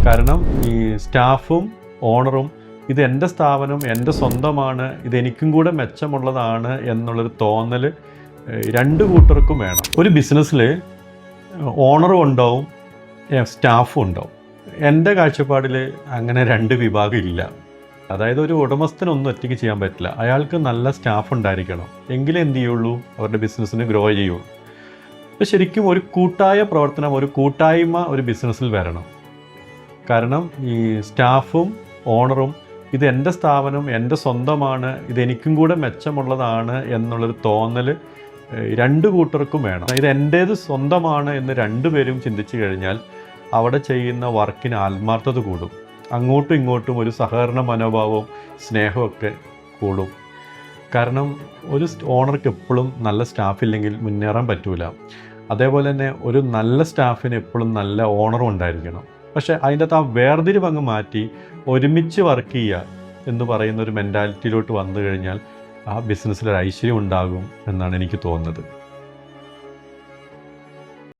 കാരണം ഈ സ്റ്റാഫും ഓണറും ഇത് എൻ്റെ സ്ഥാപനം, എൻ്റെ സ്വന്തമാണ്, ഇതെനിക്കും കൂടെ മെച്ചമുള്ളതാണ് എന്നുള്ളൊരു തോന്നൽ രണ്ട് കൂട്ടർക്കും വേണം. ഒരു ബിസിനസ്സിൽ ഓണറും ഉണ്ടാവും, സ്റ്റാഫും ഉണ്ടാവും. എൻ്റെ കാഴ്ചപ്പാടിൽ അങ്ങനെ രണ്ട് വിഭാഗം ഇല്ല. അതായത് ഒരു ഉടമസ്ഥനൊന്നും ഒറ്റയ്ക്ക് ചെയ്യാൻ പറ്റില്ല. അയാൾക്ക് നല്ല സ്റ്റാഫ് ഉണ്ടായിരിക്കണം, എങ്കിലേ എന്ത് ചെയ്യുള്ളൂ, അവരുടെ ബിസിനസ്സിന് ഗ്രോ ചെയ്യുള്ളൂ. അപ്പോൾ ശരിക്കും ഒരു കൂട്ടായ പ്രവർത്തനം, ഒരു കൂട്ടായ്മ ഒരു ബിസിനസ്സിൽ വരണം. കാരണം ഈ സ്റ്റാഫും ഓണറും ഇത് എൻ്റെ സ്ഥാപനം, എൻ്റെ സ്വന്തമാണ്, ഇതെനിക്കും കൂടെ മെച്ചമുള്ളതാണ് എന്നുള്ളൊരു തോന്നൽ രണ്ട് കൂട്ടർക്കും വേണം. ഇത് എൻ്റേത് സ്വന്തമാണ് എന്ന് രണ്ടുപേരും ചിന്തിച്ചു കഴിഞ്ഞാൽ അവിടെ ചെയ്യുന്ന വർക്കിന് ആത്മാർത്ഥത കൂടും. അങ്ങോട്ടും ഇങ്ങോട്ടും ഒരു സഹകരണ മനോഭാവവും സ്നേഹമൊക്കെ കൂടും. കാരണം ഒരു ഓണർക്ക് എപ്പോഴും നല്ല സ്റ്റാഫില്ലെങ്കിൽ മുന്നേറാൻ പറ്റൂല. അതേപോലെ തന്നെ ഒരു നല്ല സ്റ്റാഫിന് എപ്പോഴും നല്ല ഓണറും ഉണ്ടായിരിക്കണം. പക്ഷേ അതിൻ്റെ അകത്ത് ആ വേർതിരിവ് അങ്ങ് മാറ്റി ഒരുമിച്ച് വർക്ക് ചെയ്യുക എന്ന് പറയുന്ന ഒരു മെൻറ്റാലിറ്റിയിലോട്ട് വന്നു കഴിഞ്ഞാൽ ആ ബിസിനസ്സിലൊരു ഐശ്വര്യം ഉണ്ടാകും എന്നാണ് എനിക്ക് തോന്നുന്നത്.